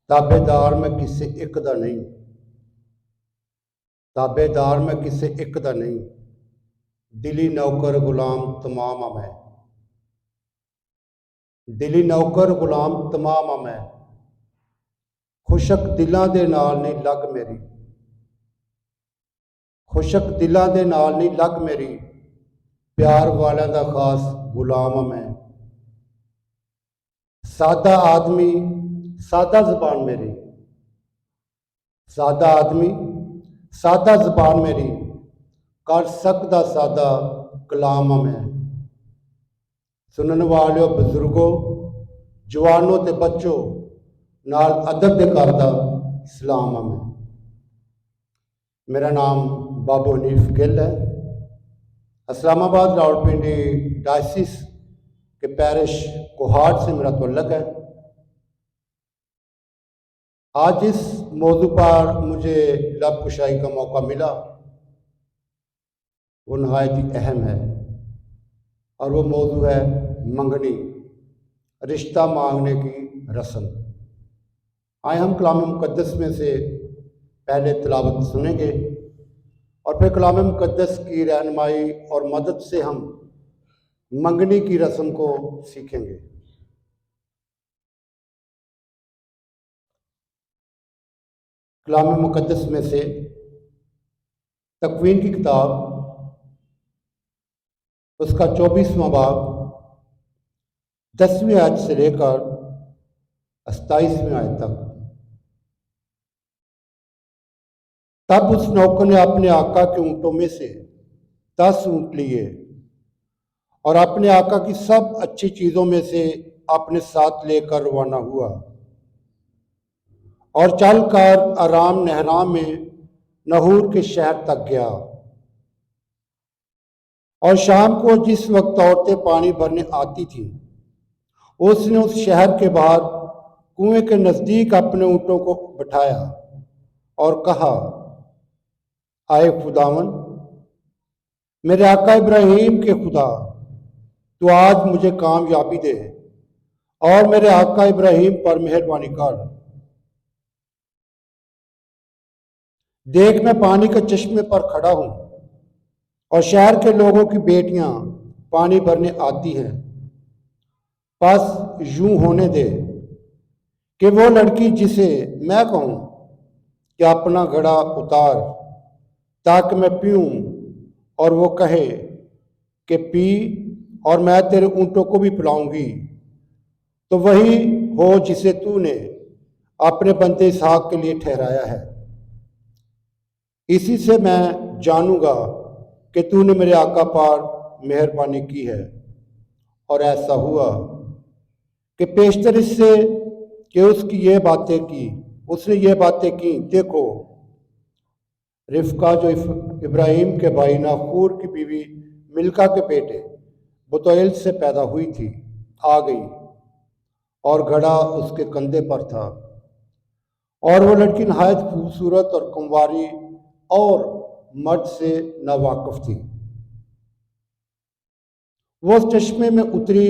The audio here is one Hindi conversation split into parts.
ताबेदार मैं किसे एक दा नहीं, ताबेदार मैं किसे एक दा नहीं, दिली नौकर गुलाम तमाम आ मैं, दिली नौकर गुलाम तमाम आ मैं, खुशक दिलों के नाल नहीं लग मेरी, खुशक दिलों के नाल नहीं लग मेरी, प्यार वालों का खास गुलाम आ मैं, सादा आदमी सादा जबान मेरी, सादा आदमी सादा जबान मेरी, कर सकदा सादा कलाम आ मैं। सुनने वालों बजुर्गों, जवानों ते बच्चों, नाल अदब दे करदा सलाम आ मैं। मेरा नाम बाबू हनीफ गिल है। इस्लामाबाद रावलपिंडी डायसिस के पैरिश कोहाट से मेरा तल्लक है। आज इस मौजू पर मुझे लब कुशाई का मौका मिला, वो नहायत ही अहम है और वो मौजू है मंगनी, रिश्ता मांगने की रस्म। आए हम कलाम मुक़द्दस में से पहले तिलावत सुनेंगे और फिर कलाम मुक़द्दस की रहनुमाई और मदद से हम मंगनी की रस्म को सीखेंगे। कलाम मुक़द्दस में से तकवीन की किताब उसका 24वां बाब 10वीं आयत से लेकर 27वीं आयत तक। तब उस नौकर ने अपने आका के ऊँटों में से 10 ऊँट लिए और अपने आका की सब अच्छी चीज़ों में से अपने साथ लेकर रवाना हुआ और चलकर आराम नहराम में नहूर के शहर तक गया। और शाम को जिस वक्त औरतें पानी भरने आती थीं, उसने उस शहर के बाहर कुएं के नज़दीक अपने ऊँटों को बिठाया और कहा, आए खुदावन, मेरे आका इब्राहिम के खुदा, तो आज मुझे कामयाबी दे और मेरे आका इब्राहिम पर मेहरबानी कर। देख, मैं पानी के चश्मे पर खड़ा हूँ और शहर के लोगों की बेटियां पानी भरने आती हैं। बस यूं होने दे कि वो लड़की जिसे मैं कहूँ कि अपना घड़ा उतार ताकि मैं पीऊँ, और वो कहे कि पी और मैं तेरे ऊँटों को भी पिलाऊंगी, तो वही हो जिसे तूने अपने बंदे इसहाक के लिए ठहराया है। इसी से मैं जानूंगा कि तूने मेरे आका पर मेहरबानी की है। और ऐसा हुआ कि पेशतर इससे कि उसने ये बातें की, देखो, रिफ्का जो इब्राहिम के भाई नाखूर की बीवी मिल्का के बेटे बुतैल से पैदा हुई थी, आ गई और घड़ा उसके कंधे पर था। और वो लड़की नहायत खूबसूरत और कुंवारी और मर्द से नावाकिफ थी। वो उस चश्मे में उतरी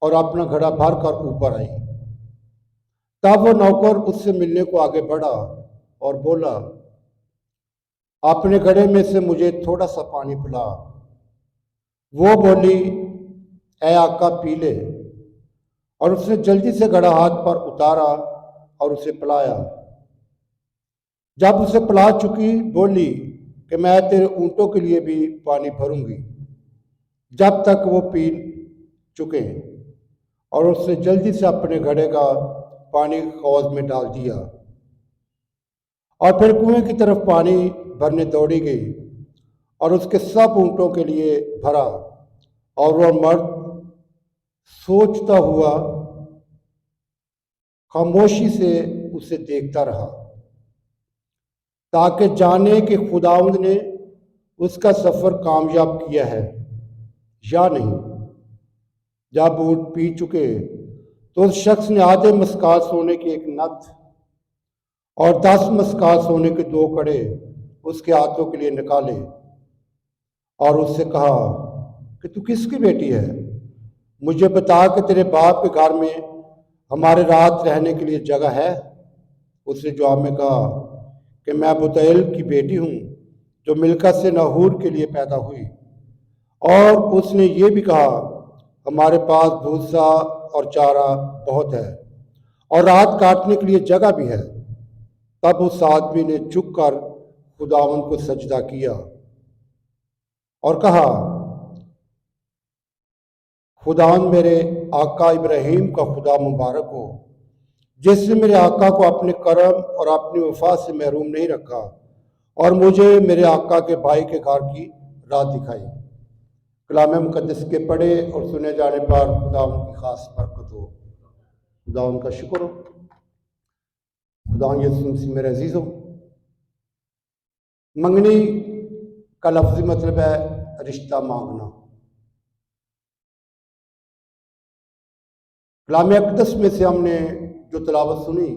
और अपना घड़ा भर कर ऊपर आई। तब वो नौकर उससे मिलने को आगे बढ़ा और बोला, अपने घड़े में से मुझे थोड़ा सा पानी पिला। वो बोली, ऐ आका, पी ले। और उसने जल्दी से घड़ा हाथ पर उतारा और उसे पिलाया। जब उसे पिला चुकी, बोली कि मैं तेरे ऊँटों के लिए भी पानी भरूंगी जब तक वो पी चुके। और उसने जल्दी से अपने घड़े का पानी हौज में डाल दिया और फिर कुएं की तरफ पानी भरने दौड़ी गई और उसके सब ऊँटों के लिए भरा। और वह मर्द सोचता हुआ खामोशी से उसे देखता रहा ताकि जाने कि खुदावंद ने उसका सफ़र कामयाब किया है या नहीं। जब ऊँट पी चुके तो उस शख्स ने आधे मस्काल सोने की एक नथ और 10 मस्काल सोने के 2 कड़े उसके हाथों के लिए निकाले और उससे कहा कि तू किसकी बेटी है? मुझे बता कि तेरे बाप के घर में हमारे रात रहने के लिए जगह है? उसने जवाब में कहा कि मैं बुतैल की बेटी हूँ जो मिल्का से नहूर के लिए पैदा हुई। और उसने ये भी कहा, हमारे पास भूसा और चारा बहुत है और रात काटने के लिए जगह भी है। तब उस आदमी ने झुक कर खुदावन को सजदा किया और कहा, खुदावन मेरे आका इब्राहिम का खुदा मुबारक हो, जिसने मेरे आका को अपने करम और अपनी वफा से महरूम नहीं रखा और मुझे मेरे आका के भाई के घर की राह दिखाई। कलाम मुकद्दस के पढ़े और सुने जाने पर खुदा उनकी खास बरकत हो। खुदा उनका शुक्र हो। खुदा यीशु मसीह मेरे अजीज हो। मंगनी का लफ्जी मतलब है रिश्ता मांगना। कलाम अक़दस में से हमने जो तिलावत सुनी,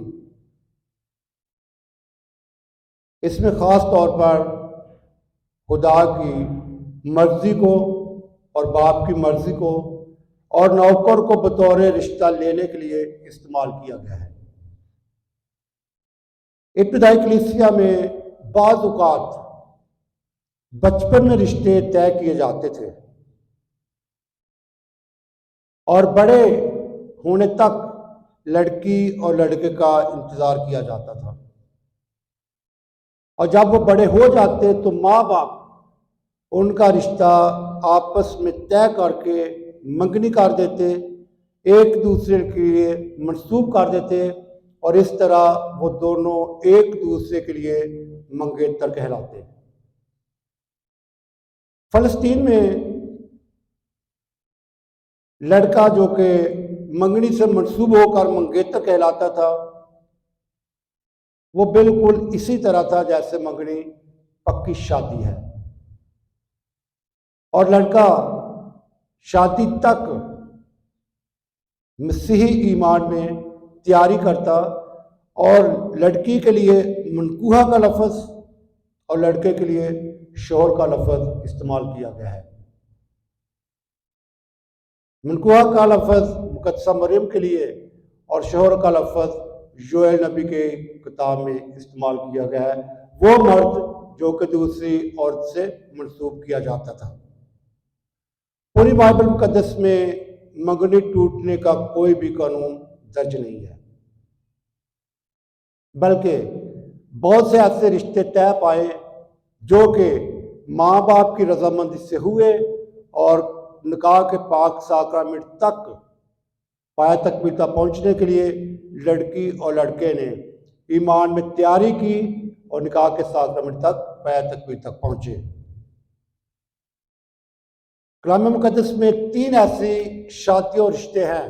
इसमें ख़ास तौर पर खुदा की मर्ज़ी को और बाप की मर्ज़ी को और नौकर को बतौर रिश्ता लेने के लिए इस्तेमाल किया गया है। इब्तिदाई कलीसिया में बाज़ औक़ात बचपन में रिश्ते तय किए जाते थे और बड़े होने तक लड़की और लड़के का इंतज़ार किया जाता था। और जब वो बड़े हो जाते तो माँ बाप उनका रिश्ता आपस में तय करके मंगनी कर देते, एक दूसरे के लिए मंसूब कर देते और इस तरह वो दोनों एक दूसरे के लिए मंगेतर कहलाते। फ़लस्तीन में लड़का जो कि मंगनी से मंसूब होकर मंगेतर कहलाता था, वो बिल्कुल इसी तरह था जैसे मंगनी पक्की शादी है। और लड़का शादी तक मसीही ईमान में तैयारी करता और लड़की के लिए मनकूहा का लफ्ज़ और लड़के के लिए शोहर का लफ्ज़ इस्तेमाल किया गया है। मनकूहा का लफ्ज़ मुक़द्दसा मरियम के लिए और शोहर का लफ्ज़ योएल नबी के किताब में इस्तेमाल किया गया है, वो मर्द जो कि दूसरी औरत से मंसूब किया जाता था। पूरी बाइबल मुक़द्दस में मंगनी टूटने का कोई भी कानून दर्ज नहीं है, बल्कि बहुत से ऐसे रिश्ते तय पाए जो कि माँ बाप की रजामंदी से हुए और निकाह के पाक साक्रामेंट तक पाया तकमील तक पहुँचने के लिए लड़की और लड़के ने ईमान में तैयारी की और निकाह के साक्रामेंट तक पाया तकमील तक पहुँचे। कलाम मुक़द्दस में 3 ऐसी शादी और रिश्ते हैं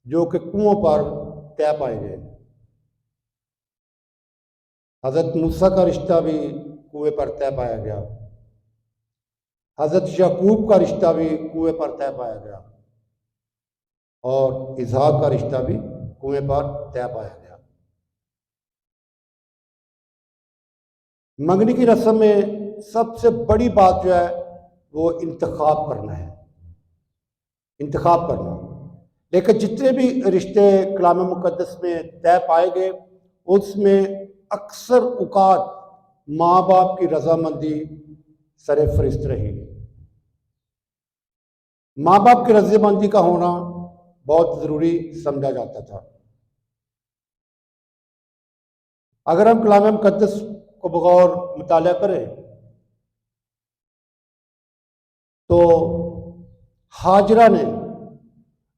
जो कि कुओं पर तय पाए गए। हज़रत मूसा का रिश्ता भी कुएं पर तय पाया गया, हज़रत याकूब का रिश्ता भी कुएं पर तय पाया गया और इसहाक का रिश्ता भी कुएं पर तय पाया गया। मंगनी की रस्म में सबसे बड़ी बात जो है वो इंतखाब करना है, इंतखाब करना। लेकिन जितने भी रिश्ते कलाम मुक़द्दस में तय पाए गए उसमें अक्सर औक़ात माँ बाप की रजामंदी सरफ़रिस्त रही। माँ बाप की रजामंदी का होना बहुत ज़रूरी समझा जाता था। अगर हम कलाम मुक़द्दस को बगौर मुताला करें तो हाजरा ने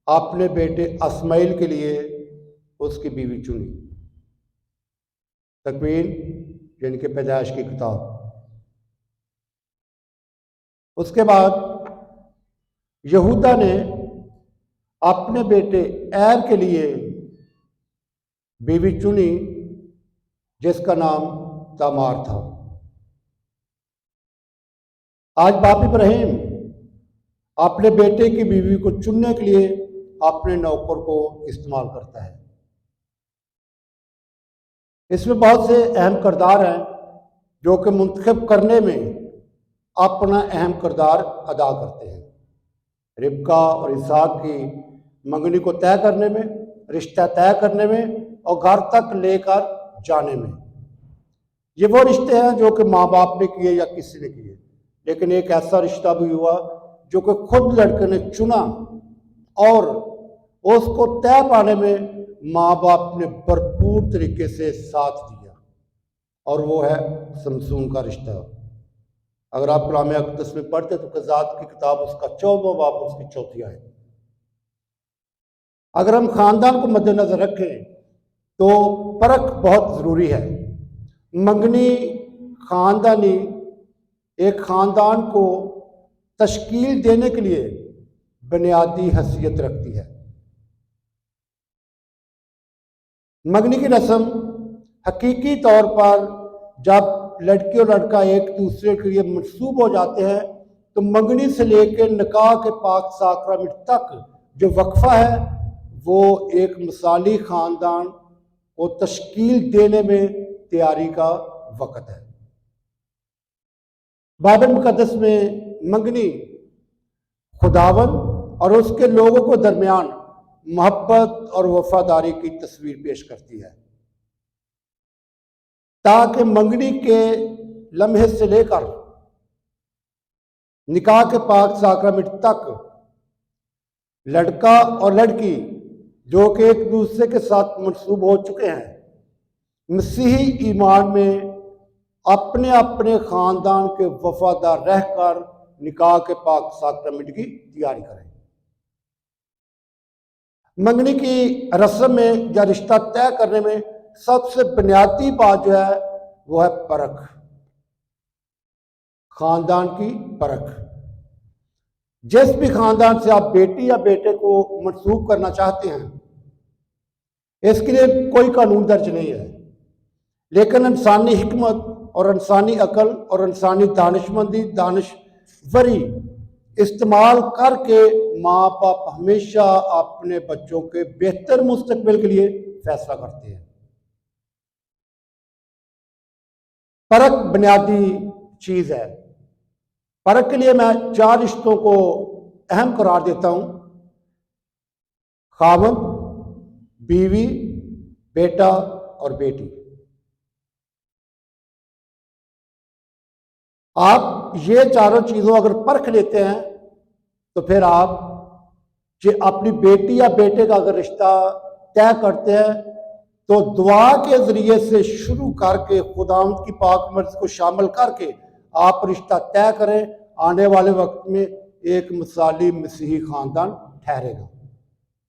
अपने बेटे इस्माइल के लिए उसकी बीवी चुनी। तकवीन यानी कि पैदाइश की किताब। उसके बाद यहूदा ने अपने बेटे एर के लिए बीवी चुनी जिसका नाम तामार था। आज बाप इब्राहिम अपने बेटे की बीवी को चुनने के लिए अपने नौकर को इस्तेमाल करता है। इसमें बहुत से अहम किरदार हैं जो कि मुंतखब करने में अपना अहम किरदार अदा करते हैं। रिबका और इसहाक की मंगनी को तय करने में रिश्ता तय करने में और घर तक लेकर जाने में। ये वो रिश्ते हैं जो कि माँ बाप ने किए या किसी ने किए, लेकिन एक ऐसा रिश्ता भी हुआ जो कि खुद लड़के ने चुना और उसको तय पाने में माँ बाप ने भरपूर तरीके से साथ दिया, और वो है समसून का रिश्ता। अगर आप कलाम अक़दस में पढ़ते तो क़ज़ात की किताब उसका 14वां बाब उसकी 4थी आयत। अगर हम खानदान को मद्देनजर रखें तो परख बहुत ज़रूरी है। मंगनी खानदानी एक खानदान को तश्कील देने के लिए बुनियादी हैसियत रखती है। मंगनी की रस्म हकीकी तौर पर जब लड़की और लड़का एक दूसरे के लिए मनसूब हो जाते हैं तो मंगनी से लेकर निकाह के पाक साक्रामेंट तक जो वक्फा है वो एक मिसाली ख़ानदान को तश्कील देने में तैयारी का वक़्त है। बाइबल मुक़द्दस में मंगनी खुदावन और उसके लोगों को दरमियान मोहब्बत और वफादारी की तस्वीर पेश करती है, ताकि मंगनी के लम्हे से लेकर निकाह के पाक साक्रामेंट तक लड़का और लड़की जो कि एक दूसरे के साथ मनसूब हो चुके हैं, मसीही ईमान में अपने अपने ख़ानदान के वफादार रहकर निकाह के पाक साक्रामेंट की तैयारी करें। मंगनी की रस्म में या रिश्ता तय करने में सबसे बुनियादी बात जो है वो है परख, खानदान की परख। जिस भी खानदान से आप बेटी या बेटे को मनसूब करना चाहते हैं, इसके लिए कोई कानून दर्ज नहीं है, लेकिन इंसानी हिकमत और इंसानी अकल और इंसानी दानिशमंदी दानिशवरी इस्तेमाल करके माँ बाप हमेशा अपने बच्चों के बेहतर मुस्तकबिल के लिए फैसला करते हैं। परख बुनियादी चीज़ है। परख के लिए मैं 4 रिश्तों को अहम करार देता हूँ: खावंद, बीवी, बेटा और बेटी। आप ये चारों चीज़ों अगर परख लेते हैं तो फिर आप जो अपनी बेटी या बेटे का अगर रिश्ता तय करते हैं तो दुआ के ज़रिए से शुरू करके खुदावंद की पाक मर्ज़ी को शामिल करके आप रिश्ता तय करें, आने वाले वक्त में एक मिसाली मसीही ख़ानदान ठहरेगा।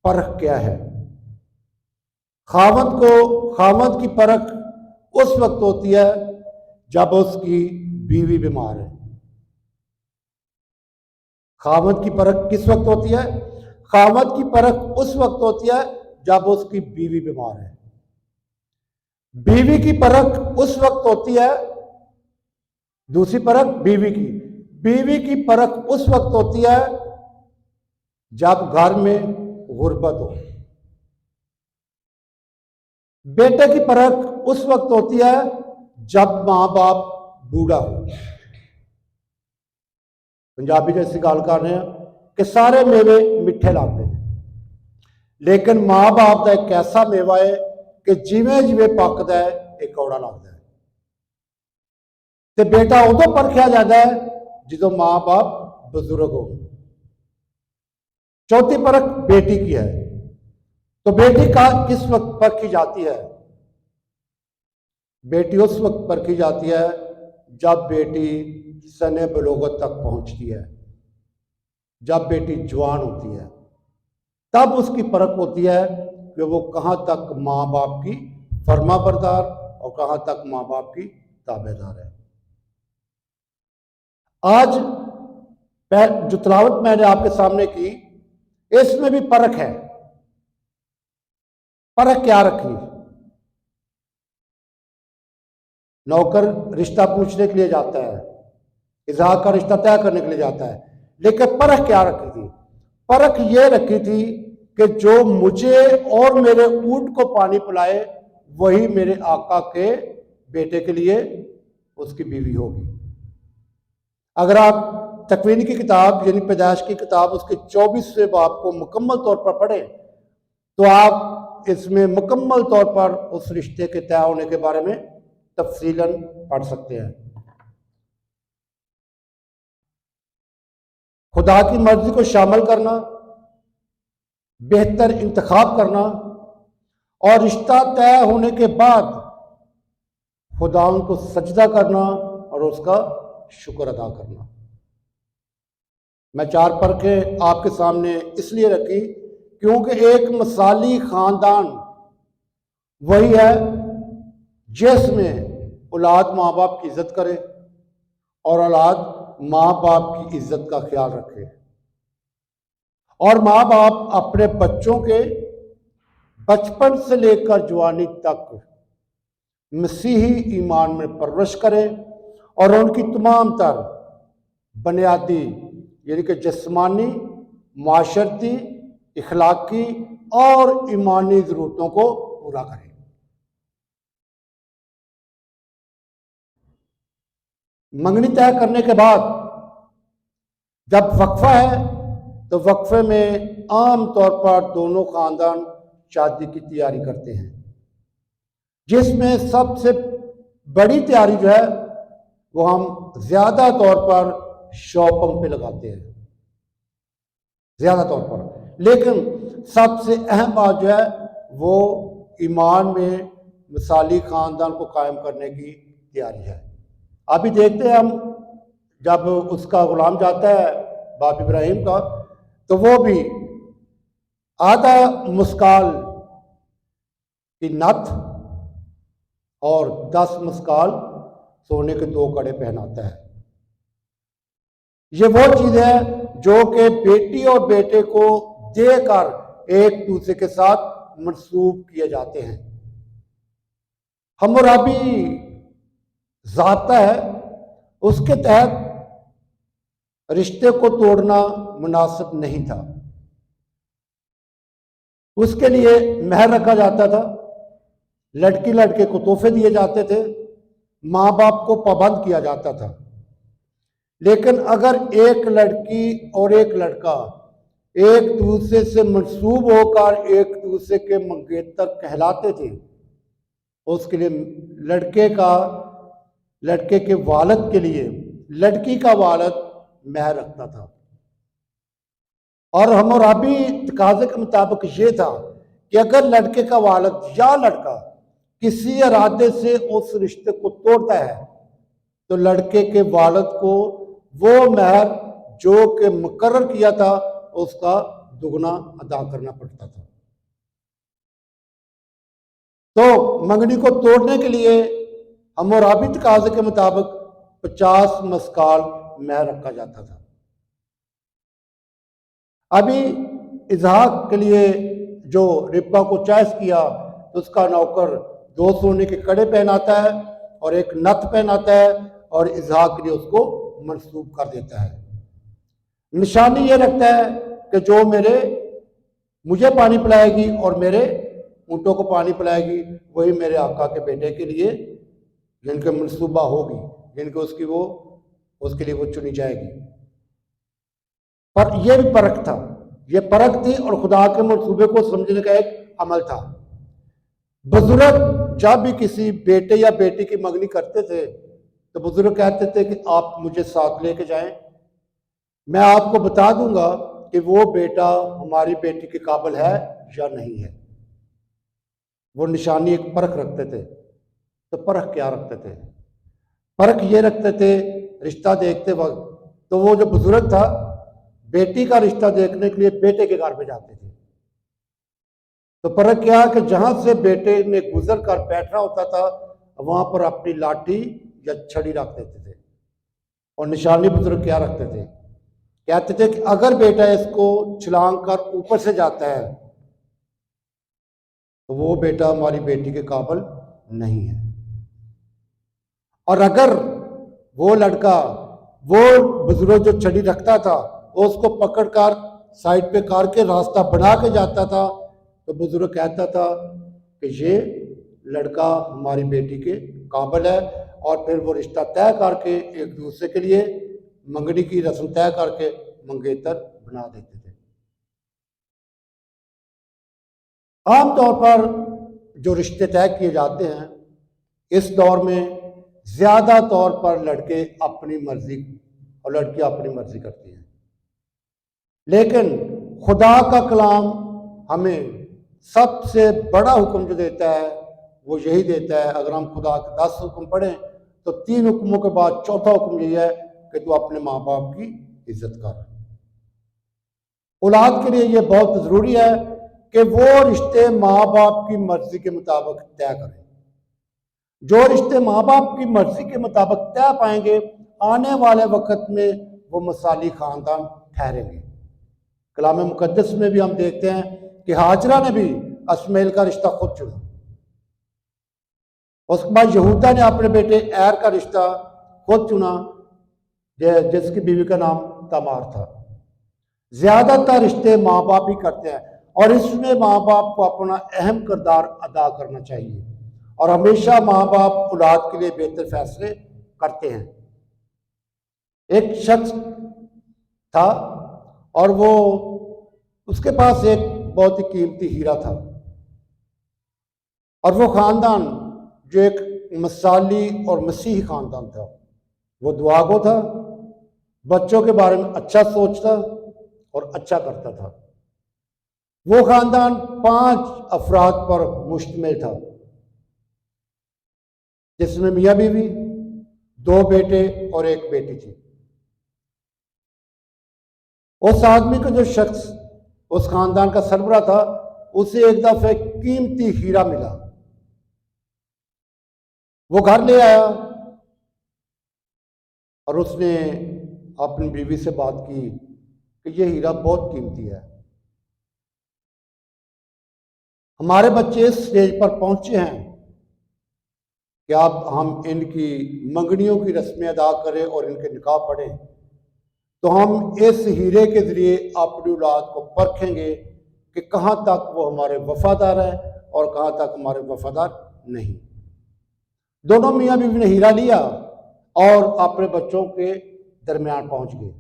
परख क्या है? खावंद की परख उस वक्त होती है जब उसकी बीवी बीमार है। खावंद की परख किस वक्त होती है? खावंद की परख उस वक्त होती है जब उसकी बीवी बीमार है। बीवी की परख उस वक्त होती है, दूसरी परख बीवी की परख उस वक्त होती है जब घर में गुर्बत हो। बेटे की परख उस वक्त होती है जब माँ बाप बूढ़ा हो। पंजाबी जैसी गाल कर रहे हैं कि सारे मेवे मिठे लगते हैं, लेकिन माँ बाप का एक ऐसा मेवा है कि जिमें जिमें पकता है एक कौड़ा लगता है। तो बेटा उदों परखिया जाता है जो माँ बाप बुजुर्ग हो। चौथी परख बेटी की है। तो बेटी का किस वक्त परखी जाती है? बेटी उस वक्त परखी जाती है जब बेटी सने बलोगत तक पहुंचती है, जब बेटी जवान होती है, तब उसकी परख होती है कि वो कहाँ तक माँ बाप की फर्माबरदार और कहाँ तक माँ बाप की ताबेदार है। आज जो तिलावत मैंने आपके सामने की, इसमें भी परख है। परख क्या रखी? नौकर रिश्ता पूछने के लिए जाता है, इजहार का रिश्ता तय करने के लिए जाता है, लेकिन परख क्या रखी थी? परख ये रखी थी कि जो मुझे और मेरे ऊंट को पानी पिलाए वही मेरे आका के बेटे के लिए उसकी बीवी होगी। अगर आप तकवीन की किताब यानी पैदाइश की किताब उसके 24वें बाब को मुकम्मल तौर पर पढ़ें तो आप इसमें मुकम्मल तौर पर उस रिश्ते के तय होने के बारे में तफसीलन पढ़ सकते हैं। खुदा की मर्जी को शामिल करना, बेहतर इंतखाब करना और रिश्ता तय होने के बाद खुदा को सजदा करना और उसका शुक्र अदा करना। मैं 4 परखें आपके सामने इसलिए रखी क्योंकि एक मिसाली खानदान वही है जिसमें औलाद माँ बाप की इज्जत करे और औलाद माँ बाप की इज्जत का ख्याल रखे और माँ बाप अपने बच्चों के बचपन से लेकर जवानी तक मसीही ईमान में परवरिश करे और उनकी तमाम तर बुनियादी यानी कि जिस्मानी, माशरती, इखलाकी और ईमानी ज़रूरतों को पूरा करे। मंगनी तय करने के बाद जब वक्फा है तो वक्फे में आम तौर पर दोनों खानदान शादी की तैयारी करते हैं, जिसमें सबसे बड़ी तैयारी जो है वो हम ज़्यादा तौर पर शॉपिंग पे लगाते हैं, ज़्यादा तौर पर। लेकिन सबसे अहम बात जो है वो ईमान में मिसाली ख़ानदान को कायम करने की तैयारी है। अभी देखते हैं हम, जब उसका गुलाम जाता है बाप इब्राहिम का, तो वो भी आधा मुस्काल की नथ और 10 मुस्काल सोने के 2 कड़े पहनाता है। ये वो चीज है जो कि बेटी और बेटे को देकर एक दूसरे के साथ मंसूब किए जाते हैं। हम्मुराबी ज़ाब्ता है, उसके तहत रिश्ते को तोड़ना मुनासिब नहीं था। उसके लिए महर रखा जाता था, लड़की लड़के को तोहफे दिए जाते थे, माँ बाप को पाबंद किया जाता था। लेकिन अगर एक लड़की और एक लड़का एक दूसरे से मंसूब होकर एक दूसरे के मंगेतर कहलाते थे, उसके लिए लड़के के वालिद के लिए लड़की का वालिद महर रखता था। और हम्मुराबी तकाज़े के मुताबिक ये था कि अगर लड़के का वालिद या लड़का किसी इरादे से उस रिश्ते को तोड़ता है तो लड़के के वालिद को वो महर जो कि मुकर्रर किया था उसका दुगना अदा करना पड़ता था। तो मंगनी को तोड़ने के लिए हम्मुराबी तकाज़े के मुताबिक 50 मस्काल महर रखा जाता था। अभी इजहाक के लिए जो रिब्बा को चॉइस किया तो उसका नौकर 2 सोने के कड़े पहनाता है और एक नथ पहनाता है और इजहाक के लिए उसको मंसूब कर देता है। निशानी ये रखता है कि जो मुझे पानी पिलाएगी और मेरे ऊँटों को पानी पिलाएगी वही मेरे आका के बेटे के लिए जिनके मंसूबा होगी, जिनके उसके लिए वो चुनी जाएगी। पर यह भी परख था, ये परख थी और खुदा के मंसूबे को समझने का एक अमल था। बुजुर्ग जब भी किसी बेटे या बेटी की मंगनी करते थे तो बुजुर्ग कहते थे कि आप मुझे साथ लेके जाएं, मैं आपको बता दूंगा कि वो बेटा हमारी बेटी के काबिल है या नहीं है। वो निशानी एक परख रखते थे। तो परख क्या रखते थे? परख ये रखते थे रिश्ता देखते वक्त, तो वो जो बुजुर्ग था बेटी का रिश्ता देखने के लिए बेटे के घर पे जाते थे। तो परख क्या कि जहां से बेटे ने गुजर कर बैठना होता था वहां पर अपनी लाठी या छड़ी रख देते थे। और निशानी बुजुर्ग क्या रखते थे? कहते थे कि अगर बेटा इसको छलांग कर ऊपर से जाता है तो वो बेटा हमारी बेटी के काबिल नहीं है। और अगर वो लड़का वो बुजुर्ग जो छड़ी रखता था उसको पकड़कर साइड पे कार के रास्ता बना के जाता था तो बुजुर्ग कहता था कि ये लड़का हमारी बेटी के काबिल है, और फिर वो रिश्ता तय करके एक दूसरे के लिए मंगनी की रस्म तय करके मंगेतर बना देते थे। आमतौर पर जो रिश्ते तय किए जाते हैं इस दौर में ज़्यादा तौर पर लड़के अपनी मर्जी और लड़कियां अपनी मर्जी करती हैं, लेकिन खुदा का कलाम हमें सबसे बड़ा हुक्म जो देता है वो यही देता है। अगर हम खुदा के 10 हुक्म पढ़ें तो 3 हुक्मों के बाद चौथा हुक्म यही है कि तू अपने माँ बाप की इज्जत कर। औलाद के लिए ये बहुत ज़रूरी है कि वो रिश्ते माँ बाप की मर्जी के मुताबिक तय करें। जो रिश्ते माँ बाप की मर्जी के मुताबिक तय पाएंगे, आने वाले वक्त में वो मिसाली खानदान ठहरेंगे। कलाम मुकद्दस में भी हम देखते हैं कि हाजरा ने भी इस्माइल का रिश्ता खुद चुना। उसके बाद यहूदा ने अपने बेटे एर का रिश्ता खुद चुना, जिसकी बीवी का नाम तमार था। ज्यादातर रिश्ते माँ बाप ही करते हैं और इसमें माँ बाप को अपना अहम किरदार अदा करना चाहिए और हमेशा माँ बाप औलाद के लिए बेहतर फैसले करते हैं। एक शख्स था और वो उसके पास एक बहुत ही कीमती हीरा था और वो खानदान जो एक मिसाली और मसीही खानदान था। वो दुआगो था, बच्चों के बारे में अच्छा सोचता और अच्छा करता था। वो खानदान 5 अफराद पर मुश्तमिल था, जिसमें मियाँ बीवी, 2 बेटे और 1 बेटी थी। उस आदमी को, जो शख्स उस खानदान का सरबरा था, उसे एक दफे कीमती हीरा मिला। वो घर ले आया और उसने अपनी बीवी से बात की कि ये हीरा बहुत कीमती है। हमारे बच्चे इस स्टेज पर पहुंचे हैं कि अब हम इनकी मंगनियों की रस्में अदा करें और इनके निकाह पढ़ें, तो हम इस हीरे के जरिए अपनी औलाद को परखेंगे कि कहाँ तक वो हमारे वफादार है और कहाँ तक हमारे वफादार नहीं। दोनों मियाँ बीवी ने हीरा लिया और अपने बच्चों के दरमियान पहुंच गए।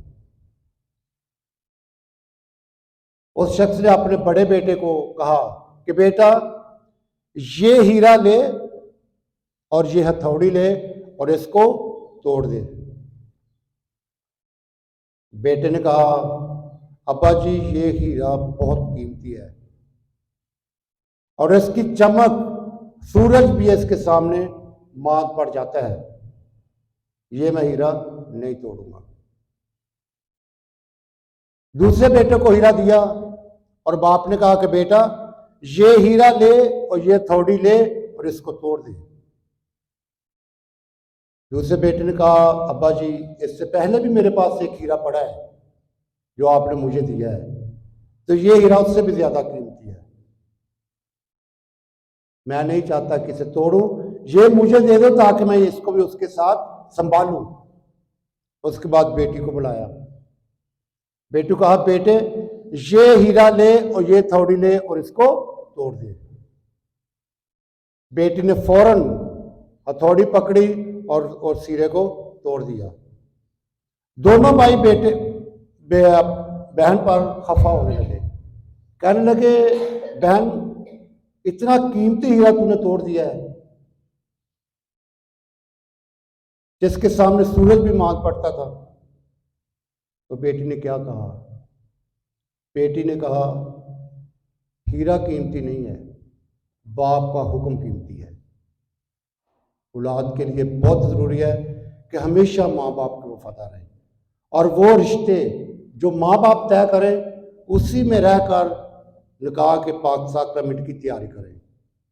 उस शख्स ने अपने बड़े बेटे को कहा कि बेटा, ये हीरा ले और ये हथौड़ी ले और इसको तोड़ दे। बेटे ने कहा, अब्बा जी, ये हीरा बहुत कीमती है और इसकी चमक सूरज भी इसके सामने मांग पड़ जाता है, ये मैं हीरा नहीं तोड़ूंगा। दूसरे बेटे को हीरा दिया और बाप ने कहा कि बेटा, ये हीरा ले और ये थोड़ी ले और इसको तोड़ दे। दूसरे बेटे ने कहा, अब्बा जी, इससे पहले भी मेरे पास एक हीरा पड़ा है जो आपने मुझे दिया है, तो ये हीरा उससे भी ज्यादा कीमती है, मैं नहीं चाहता कि इसे तोड़ूं, ये मुझे दे दो ताकि मैं इसको भी उसके साथ संभालूं। उसके बाद बेटी को बुलाया। बेटी को कहा, बेटे, ये हीरा ले और ये थोड़ी ले और इसको तोड़ दे। बेटी ने फौरन हथौड़ी पकड़ी और सिरे को तोड़ दिया। दोनों भाई बेटे बहन पर खफा होने लगे, कहने लगे, बहन, इतना कीमती हीरा तूने तोड़ दिया है जिसके सामने सूरज भी मांग पड़ता था। तो बेटी ने क्या कहा? बेटी ने कहा, हीरा कीमती नहीं है, बाप का हुक्म कीमती है। औलाद के लिए बहुत ज़रूरी है कि हमेशा माँ बाप के वफादार रहें और वो रिश्ते जो माँ बाप तय करें उसी में रहकर निकाह के पाक साक्रामेंट की तैयारी करें।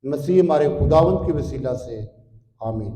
मसीह हमारे खुदावंद की वसीला से, आमीन।